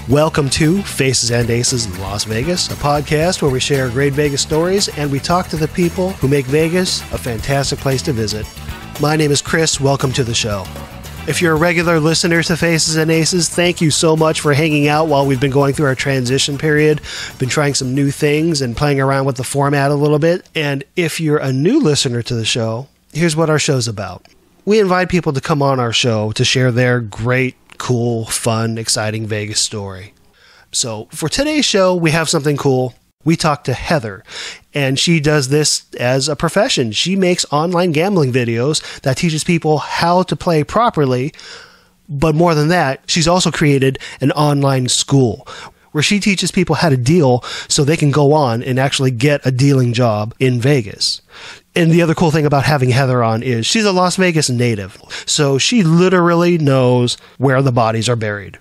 Welcome to Faces and Aces in Las Vegas, a podcast where we share great Vegas stories and we talk to the people who make Vegas a fantastic place to visit. My name is Chris. Welcome to the show. If you're a regular listener to Faces and Aces, thank you so much for hanging out while we've been going through our transition period. Been trying some new things and playing around with the format a little bit. And if you're a new listener to the show, here's what our show's about. We invite people to come on our show to share their great, cool, fun, exciting Vegas story. So for today's show, we have something cool. We talked to Heather, and she does this as a profession. She makes online gambling videos that teaches people how to play properly. But more than that, she's also created an online school where she teaches people how to deal so they can go on and actually get a dealing job in Vegas. And the other cool thing about having Heather on is she's a Las Vegas native, so she literally knows where the bodies are buried.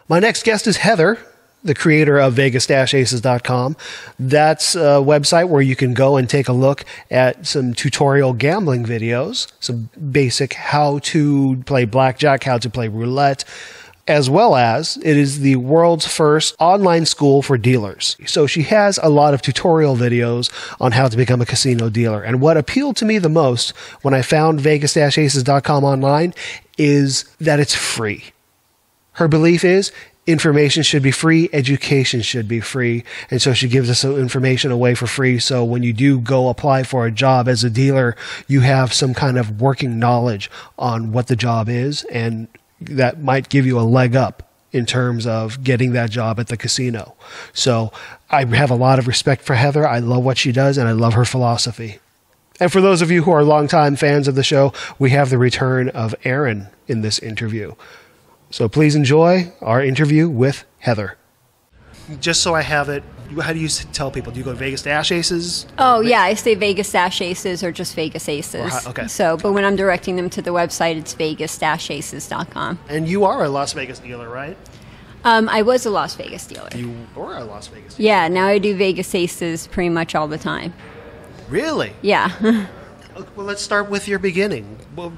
My next guest is Heather, the creator of Vegas-Aces.com. That's a website where you can go and take a look at some tutorial gambling videos, some basic how to play blackjack, how to play roulette, as well as it is the world's first online school for dealers. So she has a lot of tutorial videos on how to become a casino dealer. And what appealed to me the most when I found Vegas-Aces.com online is that it's free. Her belief is information should be free, education should be free. And so she gives us some information away for free. So when you do go apply for a job as a dealer, you have some kind of working knowledge on what the job is, and that might give you a leg up in terms of getting that job at the casino. So I have a lot of respect for Heather. I love what she does, and I love her philosophy. And for those of you who are longtime fans of the show, we have the return of Aaron in this interview. So please enjoy our interview with Heather. Just so I have it, how do you tell people? Do you go to Vegas-Aces? Oh, yeah, I say Vegas-Aces or just Vegas Aces. Okay. So, but when I'm directing them to the website, it's Vegas-Aces.com. And you are a Las Vegas dealer, right? I was a Las Vegas dealer. You were a Las Vegas dealer? Yeah, now I do Vegas Aces pretty much all the time. Really? Yeah. Well, let's start with your beginning. Well,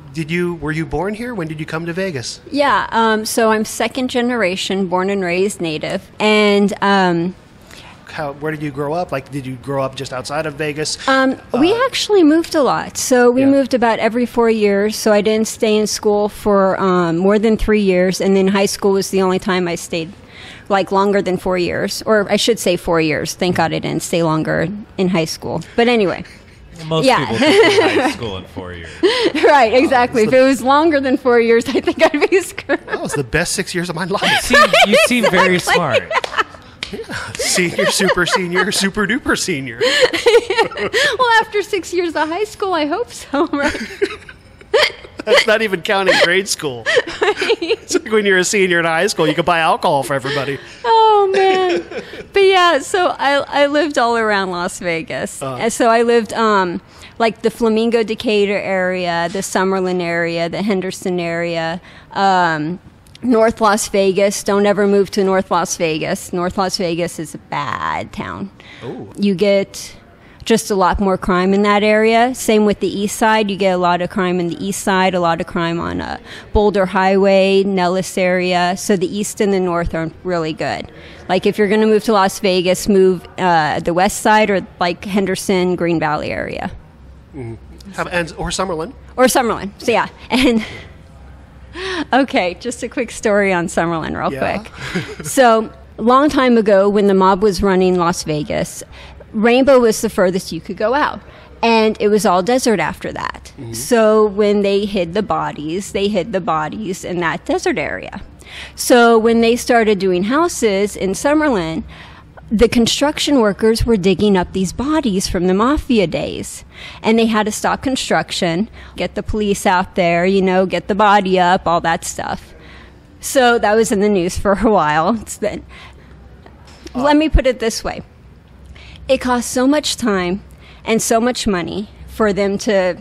were you born here? When did you come to Vegas? Yeah, so I'm second generation, born and raised native. And where did you grow up? Like, did you grow up just outside of Vegas? We actually moved a lot. So we moved about every 4 years. So I didn't stay in school for more than 3 years. And then high school was the only time I stayed like longer than 4 years. Or I should say 4 years. Thank God I didn't stay longer in high school. But anyway. Most people take high school in 4 years. Right, exactly. If it was longer than 4 years, I think I'd be screwed. That was the best 6 years of my life. You seem very smart. Yeah. Senior, super duper senior. Well, after 6 years of high school, I hope so, right? That's not even counting grade school. It's like when you're a senior in high school, you can buy alcohol for everybody. Oh, man. But yeah, so I lived all around Las Vegas. And so I lived like the Flamingo Decatur area, the Summerlin area, the Henderson area, North Las Vegas. Don't ever move to North Las Vegas. North Las Vegas is a bad town. Ooh. You get just a lot more crime in that area. Same with the east side. You get a lot of crime in the east side, a lot of crime on Boulder Highway, Nellis area. So the east and the north are really good. Like if you're going to move to Las Vegas, move the west side or like Henderson, Green Valley area. Mm-hmm. Or Summerlin. Or Summerlin. So yeah. And okay, just a quick story on Summerlin real quick. So a long time ago when the mob was running Las Vegas, Rainbow was the furthest you could go out. And it was all desert after that. Mm-hmm. So when they hid the bodies in that desert area. So when they started doing houses in Summerlin, the construction workers were digging up these bodies from the mafia days. And they had to stop construction, get the police out there, get the body up, all that stuff. So that was in the news for a while. Let me put it this way. It cost so much time and so much money for them to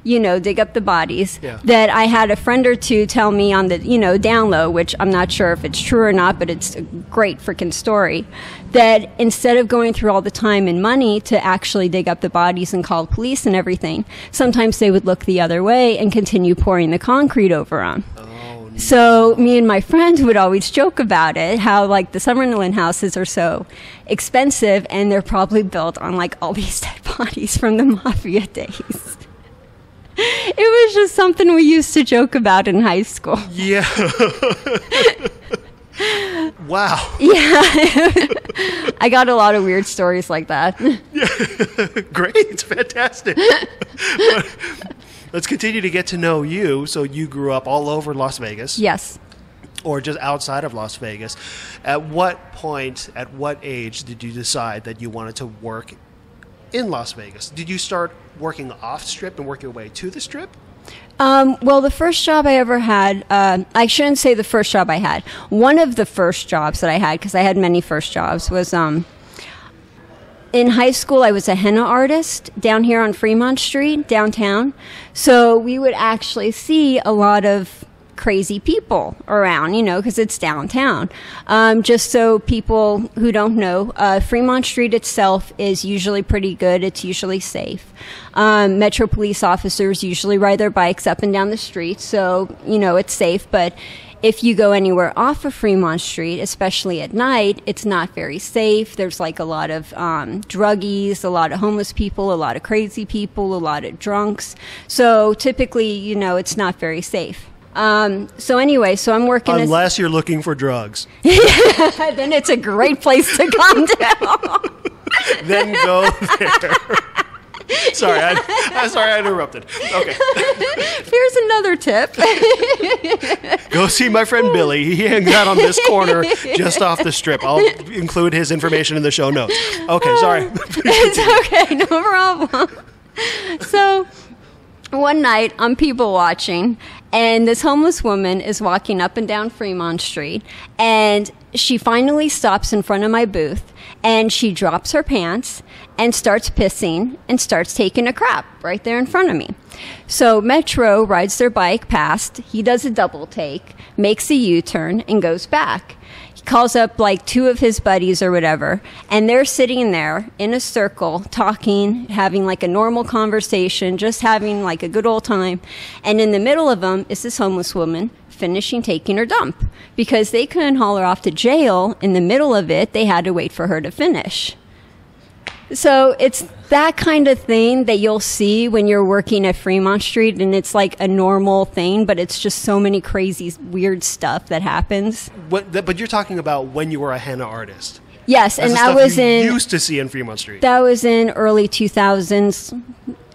dig up the bodies, Yeah. that I had a friend or two tell me on the, down low, which I'm not sure if it's true or not, but it's a great freaking story, that instead of going through all the time and money to actually dig up the bodies and call police and everything, sometimes they would look the other way and continue pouring the concrete over them. So me and my friend would always joke about it, how like the Summerlin houses are so expensive and they're probably built on like all these dead bodies from the mafia days. It was just something we used to joke about in high school. Yeah. Wow. Yeah. I got a lot of weird stories like that. Great. It's fantastic. But let's continue to get to know you. So you grew up all over Las Vegas. Yes. Or just outside of Las Vegas. At what point, at what age did you decide that you wanted to work in Las Vegas? Did you start working off strip and work your way to the strip? Well, the first job I ever had, I shouldn't say the first job I had. One of the first jobs that I had, because I had many first jobs, was in high school. I was a henna artist down here on Fremont Street, downtown. So we would actually see a lot of crazy people around, because it's downtown. Just so people who don't know, Fremont Street itself is usually pretty good. It's usually safe. Metro police officers usually ride their bikes up and down the street, so, it's safe. But if you go anywhere off of Fremont Street, especially at night, it's not very safe. There's like a lot of druggies, a lot of homeless people, a lot of crazy people, a lot of drunks. So typically, it's not very safe. So I'm working unless you're looking for drugs. Then it's a great place to come down. Then go there. Sorry, I interrupted. Okay. Here's another tip. Go see my friend Billy. He hangs out on this corner just off the strip. I'll include his information in the show notes. Okay, sorry. It's okay, no problem. So one night I'm people watching, and this homeless woman is walking up and down Fremont Street, and she finally stops in front of my booth, and she drops her pants and starts pissing and starts taking a crap right there in front of me. So Metro rides their bike past. He does a double take, makes a U-turn, and goes back. He calls up like two of his buddies or whatever, and they're sitting there in a circle talking, having like a normal conversation, just having like a good old time. And in the middle of them is this homeless woman finishing taking her dump, because they couldn't haul her off to jail. In the middle of it, they had to wait for her to finish. So it's that kind of thing that you'll see when you're working at Fremont Street, and it's like a normal thing, but it's just so many crazy, weird stuff that happens. But you're talking about when you were a henna artist. Yes, and that was used to see in Fremont Street. That was in early 2000s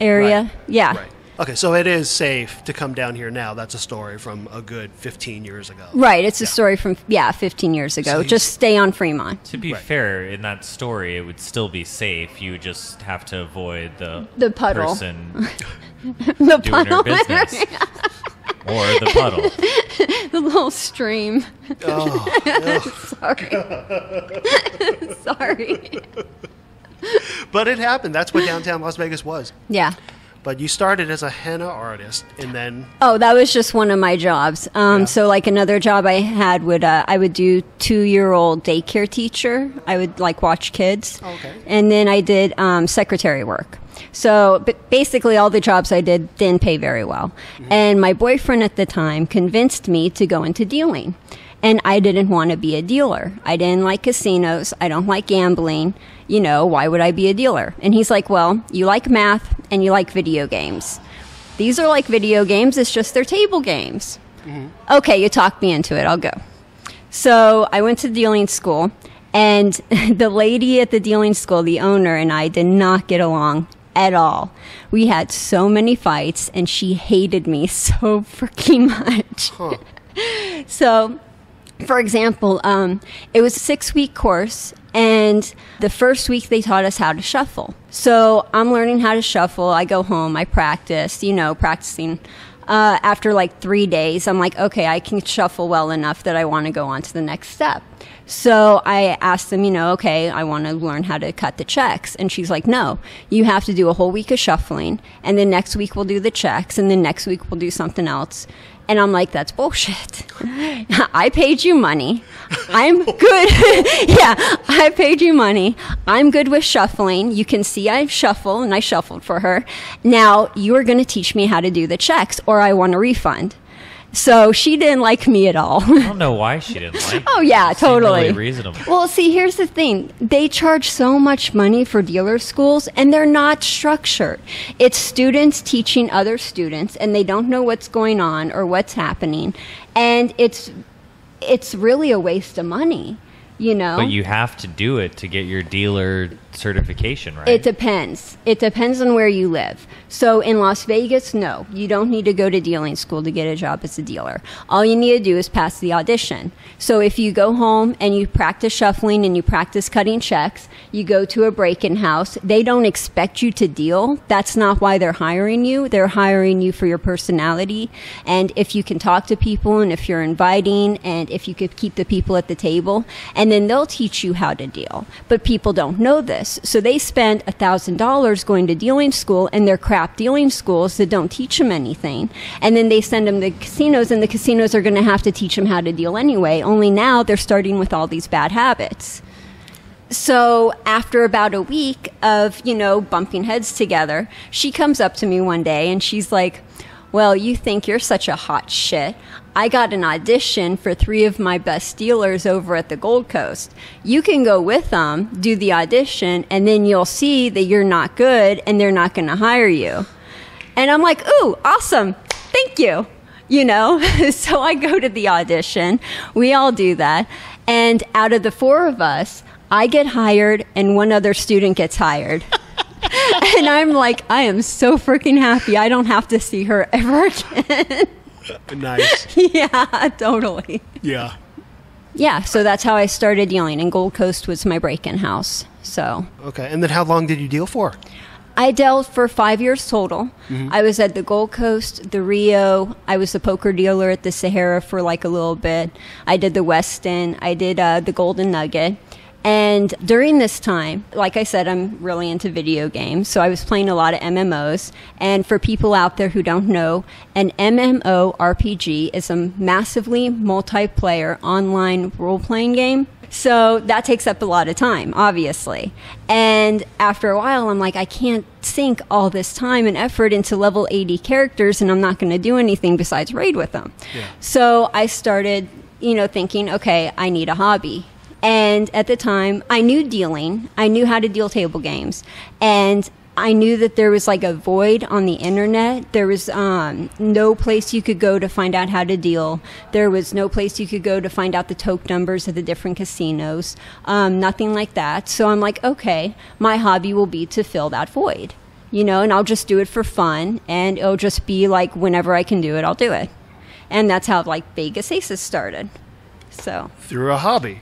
area. Right. Yeah. Right. Okay, so it is safe to come down here now. That's a story from a good 15 years ago. Right, it's a story from, 15 years ago. So just stay on Fremont. To be fair, in that story, it would still be safe. You would just have to avoid the puddle. Person The doing puddle. her business. Or the puddle. The little stream. Oh. Sorry. Sorry. But it happened. That's what downtown Las Vegas was. Yeah. But you started as a henna artist, and then... Oh, that was just one of my jobs. So like another job I had I would do 2-year-old daycare teacher. I would like watch kids. Okay. And then I did secretary work. So but basically all the jobs I did didn't pay very well. Mm-hmm. And my boyfriend at the time convinced me to go into dealing. And I didn't want to be a dealer. I didn't like casinos. I don't like gambling. Why would I be a dealer? And he's like, well, you like math and you like video games. These are like video games. It's just they're table games. Mm-hmm. Okay, you talked me into it. I'll go. So I went to dealing school, and the lady at the dealing school, the owner, and I did not get along at all. We had so many fights, and she hated me so freaking much. Huh. So... For example, it was a 6-week course, and the first week they taught us how to shuffle. So I'm learning how to shuffle. I go home, I practice, practicing. After like 3 days, I'm like, okay, I can shuffle well enough that I want to go on to the next step. So I asked them, okay, I want to learn how to cut the checks. And she's like, no, you have to do a whole week of shuffling. And then next week we'll do the checks. And then next week we'll do something else. And I'm like, that's bullshit. I paid you money. I'm good. Yeah, I paid you money. I'm good with shuffling. You can see I shuffle, and I shuffled for her. Now you're going to teach me how to do the checks, or I want a refund. So she didn't like me at all. I don't know why she didn't like Oh, yeah, it seemed totally. Really reasonable. Well, see, here's the thing. They charge so much money for dealer schools, and they're not structured. It's students teaching other students, and they don't know what's going on or what's happening. And it's really a waste of money, But you have to do it to get your dealer certification, right? It depends. It depends on where you live. So in Las Vegas, no, you don't need to go to dealing school to get a job as a dealer. All you need to do is pass the audition. So if you go home and you practice shuffling and you practice cutting checks, you go to a break-in house, they don't expect you to deal. That's not why they're hiring you. They're hiring you for your personality. And if you can talk to people, and if you're inviting, and if you could keep the people at the table, and then they'll teach you how to deal. But people don't know this. So they spend $1,000 going to dealing school, and they're crap dealing schools that don't teach them anything. And then they send them to casinos, and the casinos are going to have to teach them how to deal anyway. Only now they're starting with all these bad habits. So after about a week of, bumping heads together, she comes up to me one day and she's like, well, you think you're such a hot shit. I got an audition for 3 of my best dealers over at the Gold Coast. You can go with them, do the audition, and then you'll see that you're not good and they're not going to hire you. And I'm like, ooh, awesome. Thank you. So I go to the audition. We all do that. And out of the 4 of us, I get hired and 1 other student gets hired. And I'm like, I am so freaking happy. I don't have to see her ever again. Nice. Yeah, totally. Yeah. Yeah, so that's how I started dealing, and Gold Coast was my break-in house. So Okay, and then how long did you deal for? I dealt for 5 years total. I was at the Gold Coast, the Rio. I was a poker dealer at the Sahara for like a little bit. I did the Westin. I did the Golden Nugget. And during this time, like I said, I'm really into video games, so I was playing a lot of MMOs. And for people out there who don't know, an MMORPG is a massively multiplayer online role-playing game. So that takes up a lot of time, obviously. And after a while, I'm like, I can't sink all this time and effort into level 80 characters, and I'm not going to do anything besides raid with them. Yeah. So I started, thinking, okay, I need a hobby. And at the time, I knew dealing. I knew how to deal table games. And I knew that there was like a void on the internet. There was no place you could go to find out how to deal. There was no place you could go to find out the toke numbers of the different casinos. Nothing like that. So I'm like, okay, my hobby will be to fill that void. And I'll just do it for fun. And it'll just be like whenever I can do it, I'll do it. And that's how like Vegas Aces started. So Through a hobby.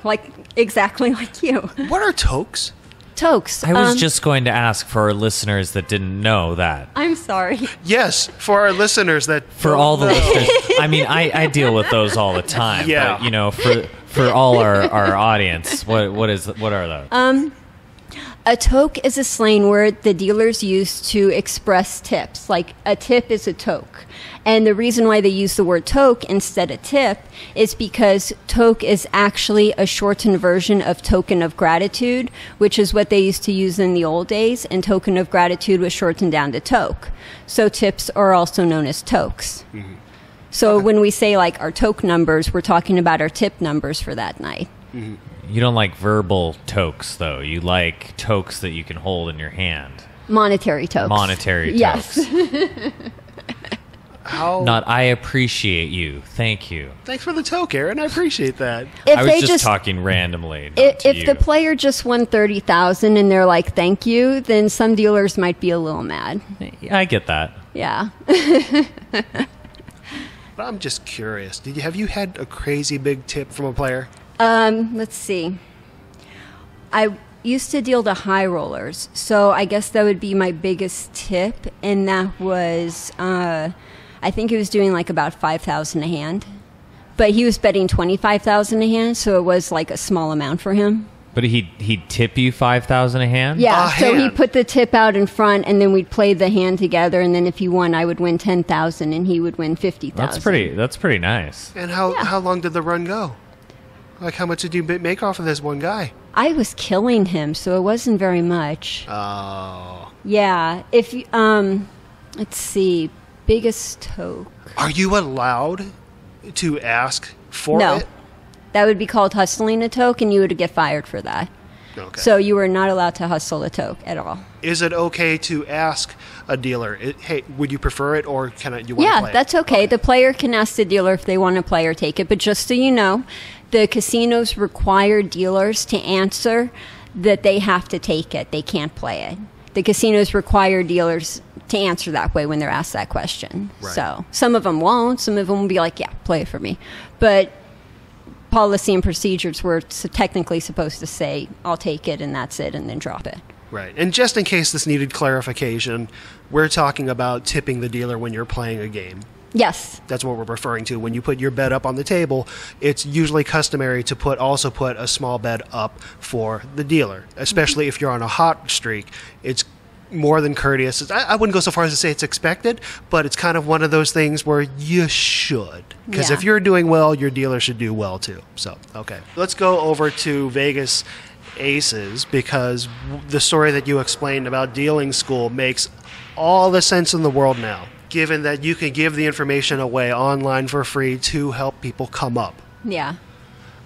Like exactly like you. What are tokes? Tokes. I was just going to ask for our listeners that didn't know that. I'm sorry. Yes, for our listeners that For all the listeners, I mean, I deal with those all the time. Yeah. But, for all our audience, what are those? A toke is a slang word the dealers use to express tips. Like a tip is a toke. And the reason why they use the word toke instead of tip is because toke is actually a shortened version of token of gratitude, which is what they used to use in the old days, and token of gratitude was shortened down to toke. So tips are also known as tokes. Mm-hmm. So when we say like our toke numbers, we're talking about our tip numbers for that night. Mm-hmm. You don't like verbal tokes, though. You like tokes that you can hold in your hand. Monetary tokes. Monetary yes. tokes. Not, I appreciate you. Thank you. Thanks for the toke, Aaron. I appreciate that. I was just talking randomly. If the player just won $30,000 and they're like, thank you, then some dealers might be a little mad. I get that. Yeah. But I'm just curious. Have you had a crazy big tip from a player? Let's see. I used to deal to high rollers, so I guess that would be my biggest tip, and that was, I think it was doing like about $5,000 a hand. but he was betting 25,000 a hand, so it was like a small amount for him. But he'd tip you 5,000 a hand? Yeah, A so he hand. put the tip out in front, and then we'd play the hand together, and then if he won, I would win 10,000, and he would win 50,000. That's pretty nice. And how long did the run go? Like, how much did you make off of this one guy? I was killing him, so it wasn't very much. Oh. Yeah, if you, let's see, biggest toke. Are you allowed to ask for No. it? That would be called hustling a toke, and you would get fired for that. Okay. So you were not allowed to hustle a toke at all. Is it okay to ask a dealer, hey, would you prefer it, or you want to play Yeah, it? that's okay. The player can ask the dealer if they want to play or take it. But just so you know, the casinos require dealers to answer that they have to take it. They can't play it. The casinos require dealers to answer that way when they're asked that question. Right. So some of them won't. Some of them will be like, yeah, play it for me. But policy and procedures were technically supposed to say, I'll take it and that's it, and then drop it. Right. And just in case this needed clarification, we're talking about tipping the dealer when you're playing a game. Yes. That's what we're referring to. When you put your bet up on the table, it's usually customary to also put a small bet up for the dealer, especially if you're on a hot streak. It's more than courteous. I wouldn't go so far as to say it's expected, but it's kind of one of those things where you should. Because Yeah. if you're doing well, your dealer should do well too. So, okay. Let's go over to Vegas Aces, because the story that you explained about dealing school makes all the sense in the world now, given that you can give the information away online for free to help people come up. Yeah.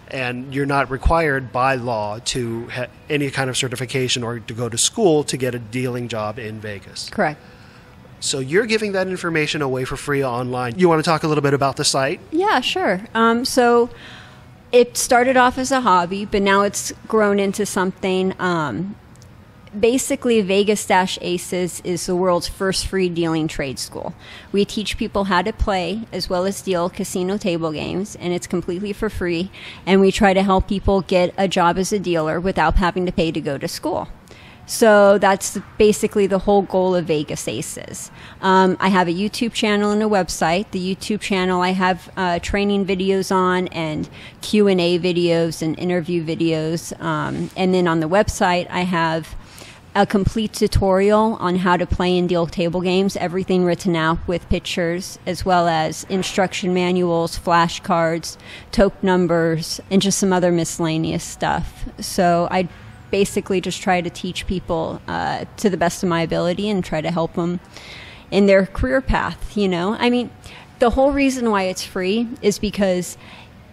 And you're not required by law to have any kind of certification or to go to school to get a dealing job in Vegas. Correct. So you're giving that information away for free online. You want to talk a little bit about the site? Yeah, sure. So it started off as a hobby, but now it's grown into something. Basically, Vegas-Aces is the world's first free dealing trade school. We teach people how to play as well as deal casino table games, and it's completely for free. And we try to help people get a job as a dealer without having to pay to go to school. So that's basically the whole goal of Vegas Aces. I have a YouTube channel and a website. The YouTube channel I have training videos on, and Q&A videos and interview videos. And then on the website I have a complete tutorial on how to play and deal table games, everything written out with pictures, as well as instruction manuals, flashcards, toke numbers, and just some other miscellaneous stuff. So I basically just try to teach people to the best of my ability and try to help them in their career path, you know? I mean, the whole reason why it's free is because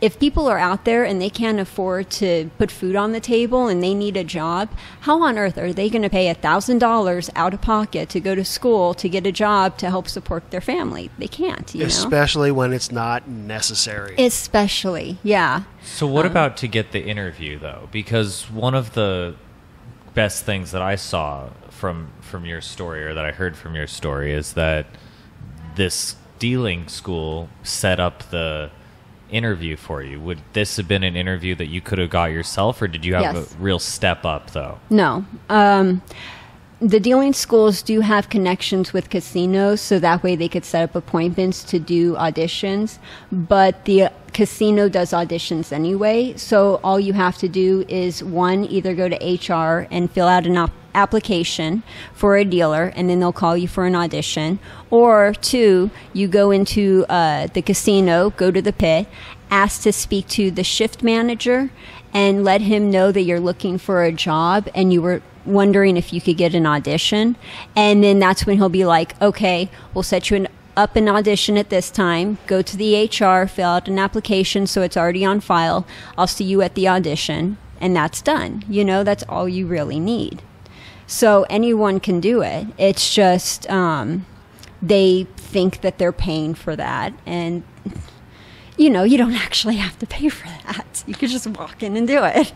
if people are out there and they can't afford to put food on the table and they need a job, how on earth are they going to pay $1,000 out of pocket to go to school to get a job to help support their family? They can't, you know? Especially when it's not necessary. Especially, yeah. So what about to get the interview, though? Because one of the best things that I saw from your story, or that I heard from your story, is that this dealing school set up the interview for you. Would this have been an interview that you could have got yourself, or did you have Yes. a real step up, though? No. The dealing schools do have connections with casinos, so that way they could set up appointments to do auditions. But the casino does auditions anyway, so all you have to do is, one, either go to HR and fill out an application for a dealer, and then they'll call you for an audition. Or two, you go into the casino, go to the pit, ask to speak to the shift manager, and let him know that you're looking for a job and you were wondering if you could get an audition. And then that's when he'll be like, okay, we'll set you up an audition at this time. Go to the HR, fill out an application so it's already on file. I'll see you at the audition. And that's done. You know, that's all you really need. So anyone can do it. It's just they think that they're paying for that. And, you know, you don't actually have to pay for that. You could just walk in and do it.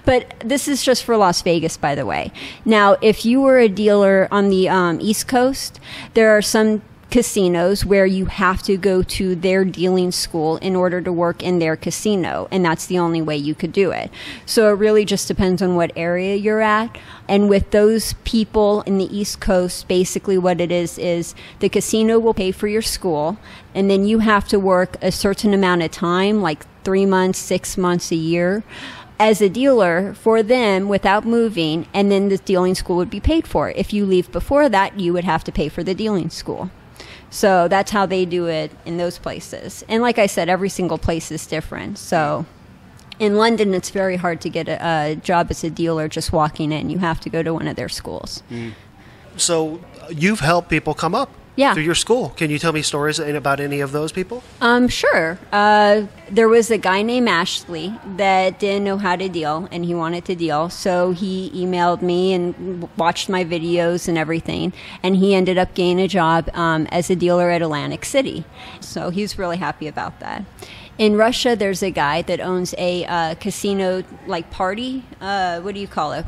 But this is just for Las Vegas, by the way. Now, if you were a dealer on the East Coast, there are some casinos where you have to go to their dealing school in order to work in their casino, and that's the only way you could do it. So it really just depends on what area you're at. And with those people in the East Coast, basically what it is the casino will pay for your school, and then you have to work a certain amount of time, like 3 months, 6 months, a year, as a dealer for them without moving, and then the dealing school would be paid for. If you leave before that, you would have to pay for the dealing school. So that's how they do it in those places. And like I said, every single place is different. So in London, it's very hard to get a job as a dealer just walking in. You have to go to one of their schools. So you've helped people come up Yeah. through your school. Can you tell me stories about any of those people? Sure. There was a guy named Ashley that didn't know how to deal, and he wanted to deal. So he emailed me and watched my videos and everything, and he ended up getting a job as a dealer at Atlantic City. So he's really happy about that. In Russia, there's a guy that owns a casino, like party. What do you call it?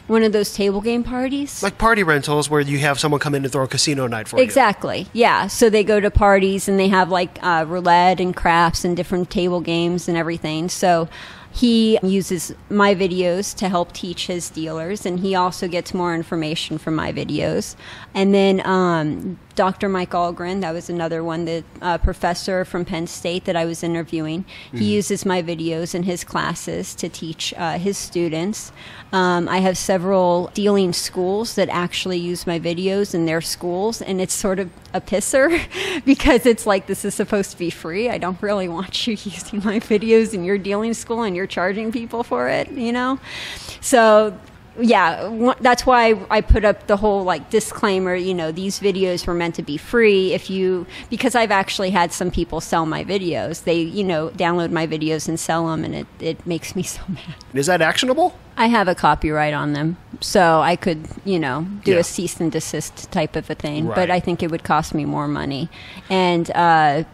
One of those table game parties? Like party rentals where you have someone come in and throw a casino night for you. Exactly. Yeah. So they go to parties and they have like roulette and craps and different table games and everything. So he uses my videos to help teach his dealers, and he also gets more information from my videos. And then Dr. Mike Algren, that was another one, the professor from Penn State that I was interviewing. He uses my videos in his classes to teach his students. I have several dealing schools that actually use my videos in their schools, and it's sort of a pisser because it's like, this is supposed to be free. I don't really want you using my videos in your dealing school and you're charging people for it, you know? So yeah, that's why I put up the whole like disclaimer, you know, these videos were meant to be free because I've actually had some people sell my videos. They, you know, download my videos and sell them, and it makes me so mad. Is that actionable? I have a copyright on them, so I could, you know, do Yeah. a cease and desist type of a thing, Right. but I think it would cost me more money. And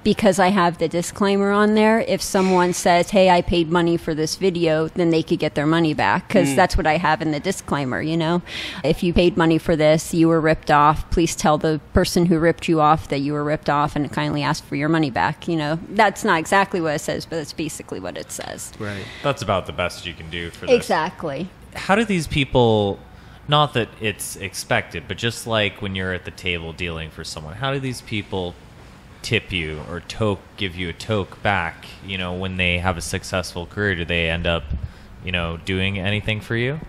because I have the disclaimer on there, if someone says, hey, I paid money for this video, then they could get their money back, because that's what I have in the disclaimer, you know. If you paid money for this, you were ripped off, please tell the person who ripped you off that you were ripped off and kindly ask for your money back, you know. That's not exactly what it says, but that's basically what it says. Right. That's about the best you can do for this. Exactly. How do these people, not that it's expected, but just like when you're at the table dealing for someone, how do these people tip you or give you a toke back, you know, when they have a successful career? Do they end up, you know, doing anything for you?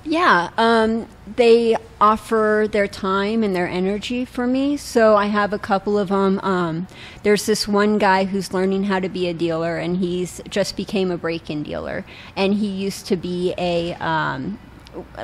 Yeah, they offer their time and their energy for me. So I have a couple of them. There's this one guy who's learning how to be a dealer, and he's just became a break-in dealer. And he used to be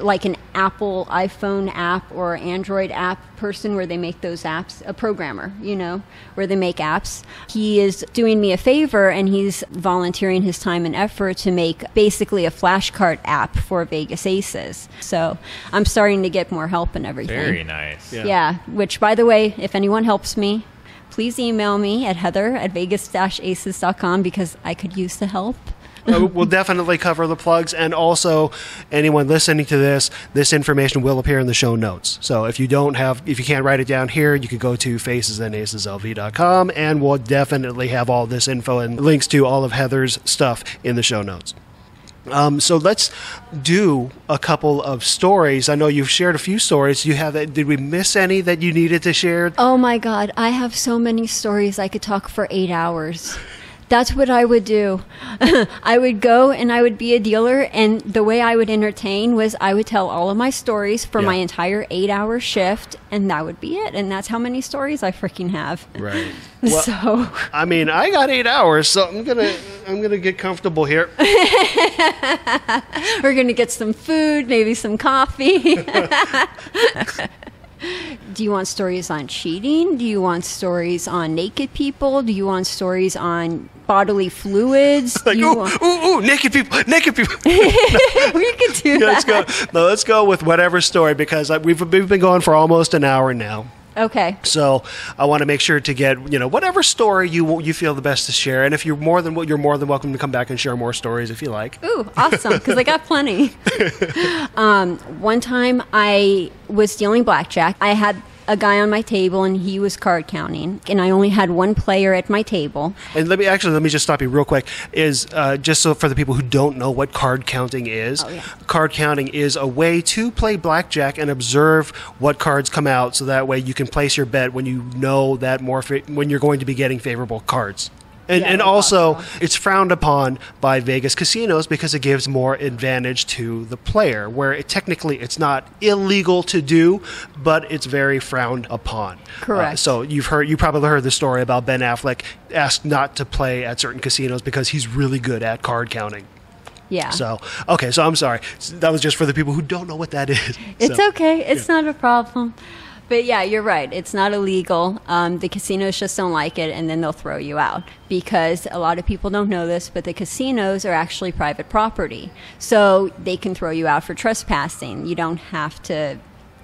like an Apple iPhone app or Android app person where they make those apps, a programmer, you know, where they make apps. He is doing me a favor, and he's volunteering his time and effort to make basically a flashcard app for Vegas Aces. So I'm starting to get more help and everything. Very nice. Yeah, which, by the way, if anyone helps me, please email me at heather@vegas-aces.com because I could use the help. We'll definitely cover the plugs, and also anyone listening to this information will appear in the show notes. So if you can't write it down here, you can go to facesandaceslv.com, and we'll definitely have all this info and links to all of Heather's stuff in the show notes. So let's do a couple of stories. I know you've shared a few stories. Did we miss any that you needed to share? Oh my God, I have so many stories. I could talk for 8 hours. That's what I would do. I would go and I would be a dealer, and the way I would entertain was I would tell all of my stories for my entire 8-hour shift, and that would be it. And that's how many stories I freaking have. Right. Well, So I mean, I got 8 hours, so I'm gonna get comfortable here. we're gonna get some food, maybe some coffee. Do you want stories on cheating? Do you want stories on naked people? Do you want stories on bodily fluids? Like, naked people. We could do that. Let's go with whatever story, because we've been going for almost an hour now. Okay. So I want to make sure to get, whatever story you feel the best to share. And if you're more than welcome to come back and share more stories if you like. Ooh, awesome, because I got plenty. One time I was dealing blackjack. I had a guy on my table, and he was card counting, and I only had one player at my table. And let me just stop you real quick. Is just so for the people who don't know what card counting is. Oh, yeah. Card counting is a way to play blackjack and observe what cards come out, so that way you can place your bet when you know that when you're going to be getting favorable cards. And also, it's frowned upon by Vegas casinos because it gives more advantage to the player, where technically it's not illegal to do, but it's very frowned upon. Correct. So you probably heard the story about Ben Affleck asked not to play at certain casinos because he's really good at card counting. Yeah. So I'm sorry. That was just for the people who don't know what that is. It's okay. It's not a problem. But yeah, you're right. It's not illegal. The casinos just don't like it, and then they'll throw you out. Because a lot of people don't know this, but the casinos are actually private property. So they can throw you out for trespassing. You don't have to...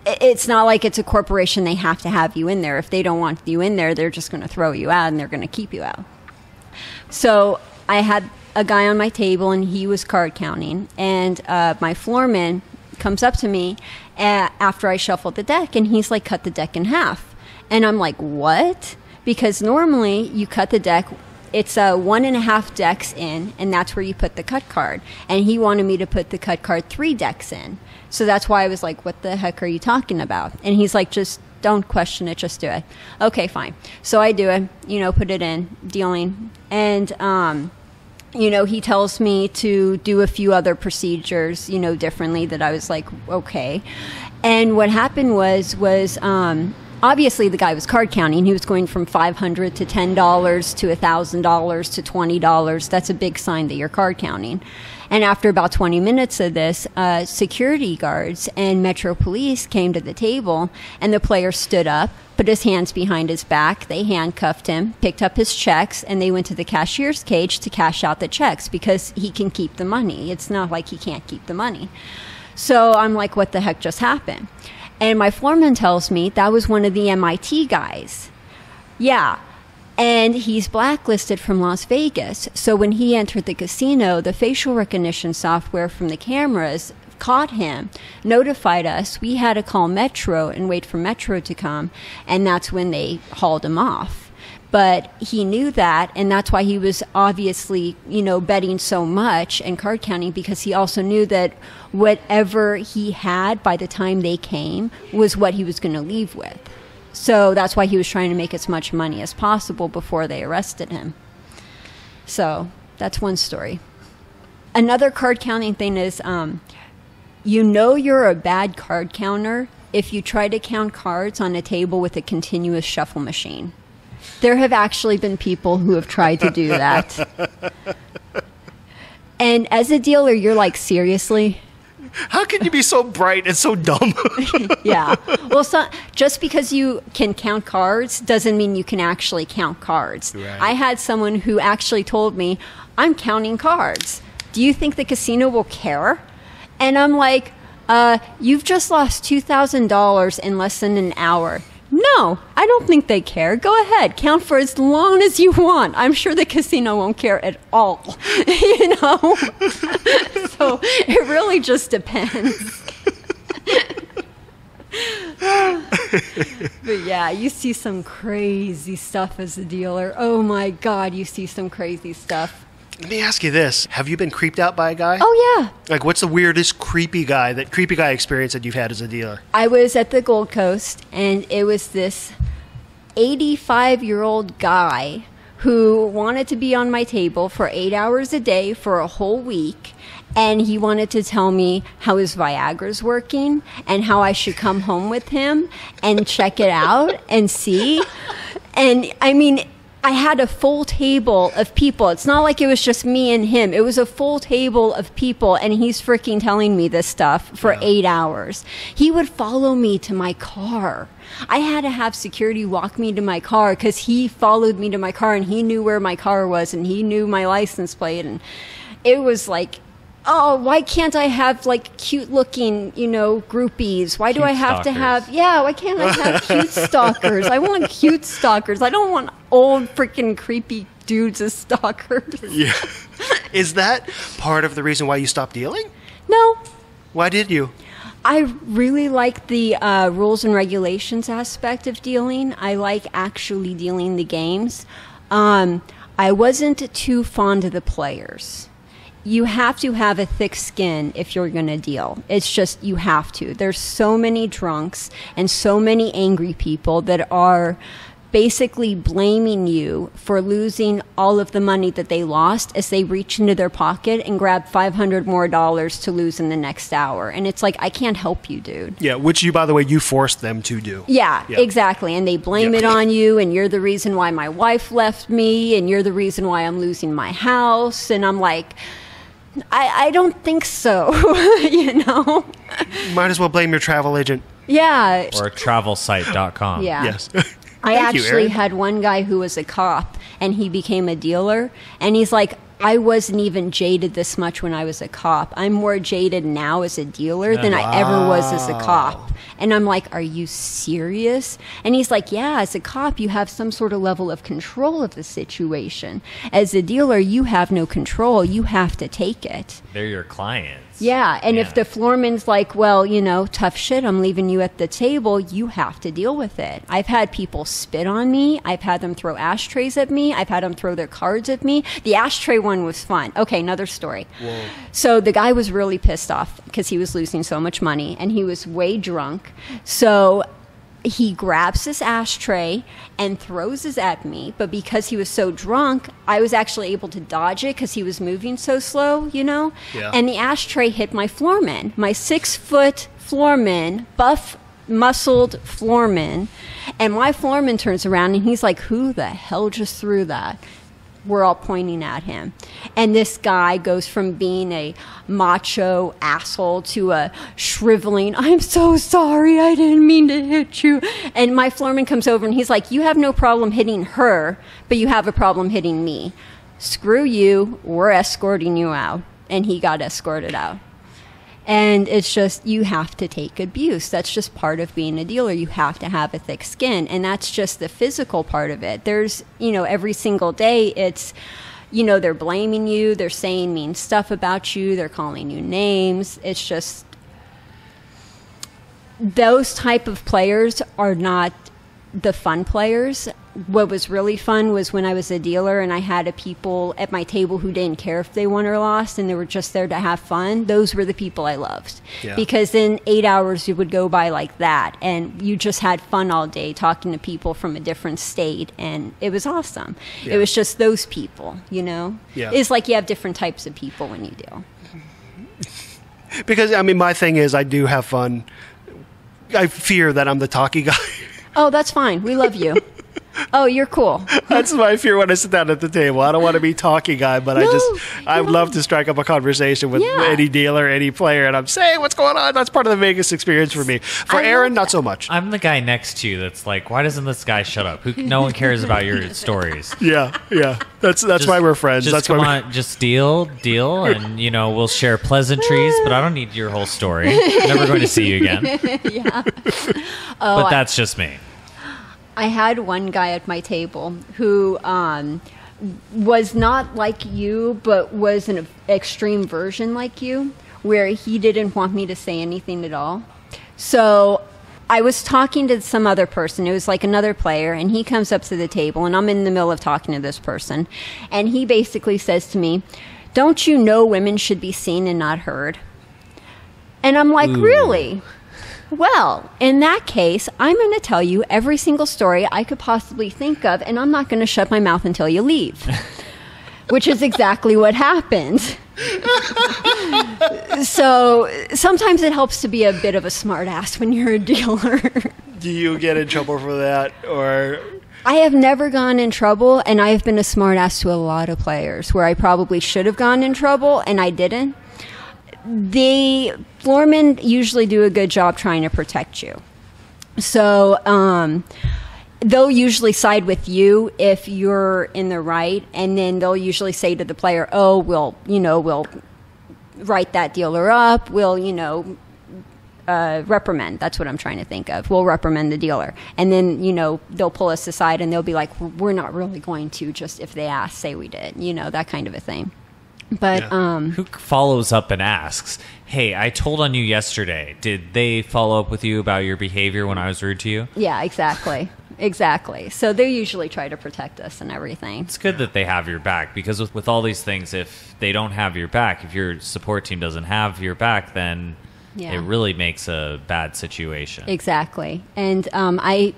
It's not like it's a corporation. They have to have you in there. If they don't want you in there, they're just going to throw you out, and they're going to keep you out. So I had a guy on my table, and he was card counting. And my floorman comes up to me after I shuffled the deck, and he's like, cut the deck in half. And I'm like, what? Because normally you cut the deck, it's 1.5 decks in, and that's where you put the cut card. And he wanted me to put the cut card 3 decks in. So that's why I was like, what the heck are you talking about? And he's like, just don't question it, just do it. Okay, fine. So I do it, put it in, dealing. And he tells me to do a few other procedures, differently, that I was like, okay. And what happened was obviously the guy was card counting. He was going from $500 to $10 to $1,000 to $20. That's a big sign that you're card counting. And after about 20 minutes of this, security guards and Metro Police came to the table, and the player stood up, put his hands behind his back. They handcuffed him, picked up his checks, and they went to the cashier's cage to cash out the checks because he can keep the money. It's not like he can't keep the money. So I'm like, what the heck just happened? And my foreman tells me that was one of the MIT guys. Yeah. And he's blacklisted from Las Vegas. So when he entered the casino, the facial recognition software from the cameras caught him, notified us. We had to call Metro and wait for Metro to come. And that's when they hauled him off. But he knew that, and that's why he was obviously, betting so much and card counting, because he also knew that whatever he had by the time they came was what he was going to leave with. So that's why he was trying to make as much money as possible before they arrested him. So that's one story. Another card counting thing is, you're a bad card counter if you try to count cards on a table with a continuous shuffle machine. There have actually been people who have tried to do that. And as a dealer, you're like, seriously? How can you be so bright and so dumb? Yeah. Well, just because you can count cards doesn't mean you can actually count cards. Right. I had someone who actually told me, I'm counting cards. Do you think the casino will care? And I'm like, you've just lost $2,000 in less than an hour. No, I don't think they care. Go ahead. Count for as long as you want. I'm sure the casino won't care at all. So it really just depends. But yeah, you see some crazy stuff as a dealer. Oh my God, you see some crazy stuff. Let me ask you this. Have you been creeped out by a guy? Oh, yeah. Like, what's the weirdest creepy guy experience that you've had as a dealer? I was at the Gold Coast, and it was this 85-year-old guy who wanted to be on my table for 8 hours a day for a whole week, and he wanted to tell me how his Viagra's working and how I should come home with him and check it out and see. And, I mean, I had a full table of people. It's not like it was just me and him. It was a full table of people, and he's freaking telling me this stuff for 8 hours. He would follow me to my car. I had to have security walk me to my car because he followed me to my car, and he knew where my car was, and he knew my license plate. And it was like, oh, why can't I have like cute looking, groupies? Why do I have to have, why can't I have cute stalkers? I want cute stalkers. I don't want old freaking creepy dudes as stalkers. Yeah. Is that part of the reason why you stopped dealing? No. Why did you? I really like the rules and regulations aspect of dealing. I like actually dealing the games. I wasn't too fond of the players. You have to have a thick skin if you're going to deal. It's just, you have to. There's so many drunks and so many angry people that are basically blaming you for losing all of the money that they lost as they reach into their pocket and grab $500 more to lose in the next hour. And it's like, I can't help you, dude. Yeah, which you, by the way, you forced them to do. Yeah, exactly. And they blame it on you, and you're the reason why my wife left me, and you're the reason why I'm losing my house. And I'm like, I don't think so, you know? Might as well blame your travel agent. Yeah. Or travelsite.com. Yeah. Yes. I actually had one guy who was a cop, and he became a dealer, and he's like, I wasn't even jaded this much when I was a cop. I'm more jaded now as a dealer than I ever was as a cop. And I'm like, are you serious? And he's like, yeah, as a cop, you have some sort of level of control of the situation. As a dealer, you have no control. You have to take it. They're your clients. Yeah, and if the floorman's like, well, you know, tough shit, I'm leaving you at the table, you have to deal with it. I've had people spit on me. I've had them throw ashtrays at me. I've had them throw their cards at me. The ashtray one was fun. Okay, another story. Whoa. So the guy was really pissed off because he was losing so much money, and he was way drunk. So he grabs this ashtray and throws it at me, but because he was so drunk, I was actually able to dodge it because he was moving so slow, you know? Yeah. And the ashtray hit my floorman, my 6-foot floorman, buff, muscled floorman, and my floorman turns around and he's like, who the hell just threw that? We're all pointing at him. And this guy goes from being a macho asshole to a shriveling, I'm so sorry, I didn't mean to hit you. And my floorman comes over and he's like, you have no problem hitting her, but you have a problem hitting me. Screw you, we're escorting you out. And he got escorted out. And it's just, you have to take abuse. That's just part of being a dealer. You have to have a thick skin. And that's just the physical part of it. There's, you know, every single day it's, you know, they're blaming you. They're saying mean stuff about you. They're calling you names. It's just, those type of players are not the fun players. What was really fun was when I was a dealer and I had people at my table who didn't care if they won or lost and they were just there to have fun. Those were the people I loved. Yeah. Because in 8 hours you would go by like that and you just had fun all day talking to people from a different state, and it was awesome. Yeah. It was just those people, you know? Yeah. It's like you have different types of people when you deal. Because, I mean, my thing is I do have fun. I fear that I'm the talky guy. Oh, that's fine. We love you. Oh, you're cool. That's my fear when I sit down at the table. I don't want to be talky guy, but I would love to strike up a conversation with any dealer, any player, and I'm saying what's going on. That's part of the Vegas experience for me. For Aaron, not so much. I'm the guy next to you that's like, why doesn't this guy shut up? No one cares about your stories. Yeah. That's why we're friends. Just come on, just deal, and you know we'll share pleasantries. But I don't need your whole story. Never going to see you again. Yeah. But that's just me. I had one guy at my table who was not like you, but was an extreme version like you, where he didn't want me to say anything at all. So I was talking to some other person. It was like another player, and he comes up to the table, and I'm in the middle of talking to this person. And he basically says to me, don't you know women should be seen and not heard? And I'm like, really? Well, in that case, I'm going to tell you every single story I could possibly think of, and I'm not going to shut my mouth until you leave. Which is exactly what happened. So sometimes it helps to be a bit of a smart ass when you're a dealer. Do you get in trouble for that, or... I have never gone in trouble, and I have been a smart ass to a lot of players where I probably should have gone in trouble, and I didn't. The floormen usually do a good job trying to protect you. So they'll usually side with you if you're in the right, and then they'll usually say to the player, oh, we'll write that dealer up, we'll, reprimand. That's what I'm trying to think of. We'll reprimand the dealer. And then, they'll pull us aside and they'll be like, we're not really going to, just if they ask, say we did, that kind of a thing. But Who follows up and asks, hey, I told on you yesterday. Did they follow up with you about your behavior when I was rude to you? yeah, exactly. Exactly. So they usually try to protect us and everything. It's good that they have your back, because with all these things, if they don't have your back, if your support team doesn't have your back, then Yeah. it really makes a bad situation. Exactly. And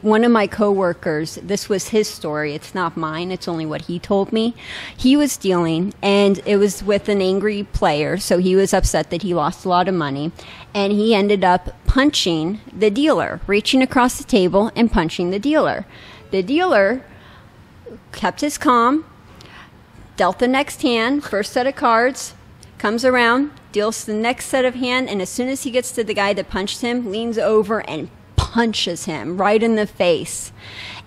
one of my coworkers, this was his story. It's not mine. It's only what he told me. He was dealing, and it was with an angry player. So he was upset that he lost a lot of money. And he ended up punching the dealer, reaching across the table and punching the dealer. The dealer kept his calm, dealt the next hand, first set of cards, comes around, deals the next set of hand, and as soon as he gets to the guy that punched him, leans over and punches him right in the face.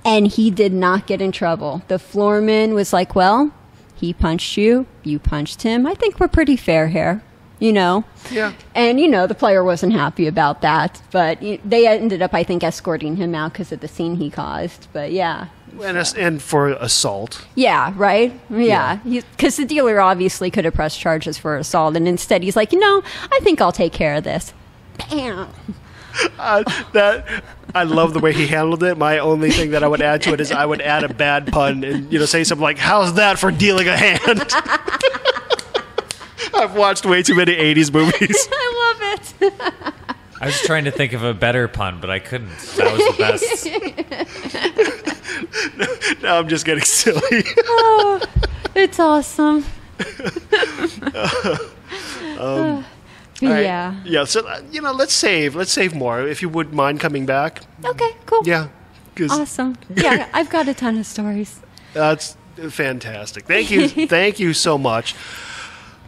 And he did not get in trouble. The floorman was like, well, he punched you, you punched him. I think we're pretty fair here, you know? Yeah. And, you know, the player wasn't happy about that, but they ended up, I think, escorting him out because of the scene he caused. But, yeah. And for assault. Yeah, right? Yeah. Because the dealer obviously could have pressed charges for assault, and instead he's like, no, I think I'll take care of this. Bam. I love the way he handled it. My only thing that I would add to it is I would add a bad pun and, say something like, how's that for dealing a hand? I've watched way too many 80s movies. I love it. I was trying to think of a better pun, but I couldn't. That was the best. Now I'm just getting silly. Oh, it's awesome. All right. Yeah. Yeah, so, let's save more. If you would mind coming back. Okay, cool. Yeah. Awesome. Yeah, I've got a ton of stories. That's fantastic. Thank you. Thank you so much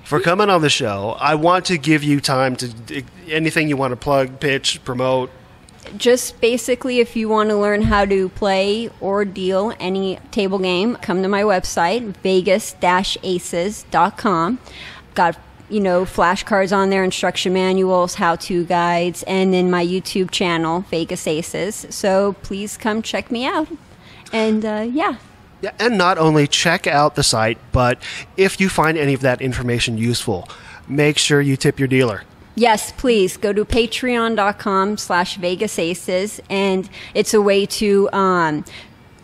for coming on the show. I want to give you time to anything you want to plug, pitch, promote. Just basically, if you want to learn how to play or deal any table game, come to my website, vegas-aces.com. Got flashcards on there, instruction manuals, how-to guides, and then my YouTube channel, Vegas Aces. So please come check me out. And yeah, and not only check out the site, but if you find any of that information useful, make sure you tip your dealer. Yes, please go to patreon.com/VegasAces, and it's a way to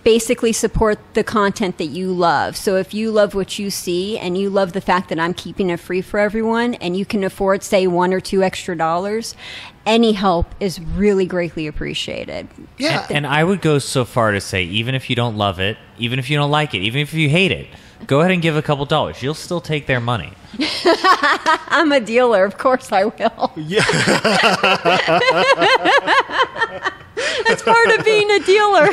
basically support the content that you love. So if you love what you see and you love the fact that I'm keeping it free for everyone and you can afford, say, $1 or $2 extra, any help is really greatly appreciated. Yeah. And I would go so far to say, even if you don't love it, even if you don't like it, even if you hate it, go ahead and give a couple dollars. You'll still take their money. I'm a dealer. Of course I will. Yeah. That's part of being a dealer.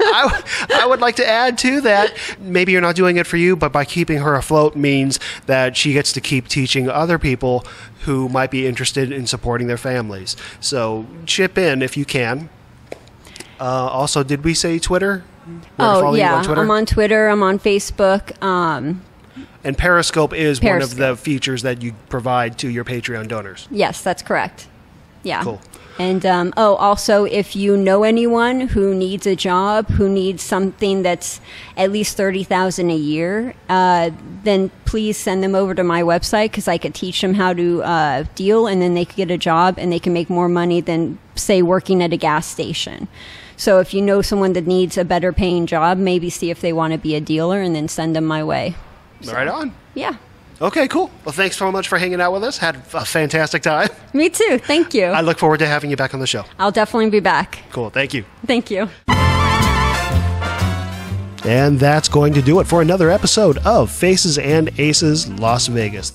I would like to add to that, maybe you're not doing it for you, but by keeping her afloat means that she gets to keep teaching other people who might be interested in supporting their families. So chip in if you can. Also, did we say Twitter? Oh, yeah. I'm on Twitter. I'm on Facebook. And Periscope is one of the features that you provide to your Patreon donors. Yes, that's correct. Yeah. Cool. And also, if you know anyone who needs a job, who needs something that's at least $30,000 a year, then please send them over to my website because I could teach them how to deal, and then they could get a job and they can make more money than, say, working at a gas station. So if you know someone that needs a better paying job, maybe see if they want to be a dealer and then send them my way. So, right on. Yeah. Okay, cool. Well, thanks so much for hanging out with us. Had a fantastic time. Me too. Thank you. I look forward to having you back on the show. I'll definitely be back. Cool. Thank you. Thank you. And that's going to do it for another episode of Faces and Aces Las Vegas.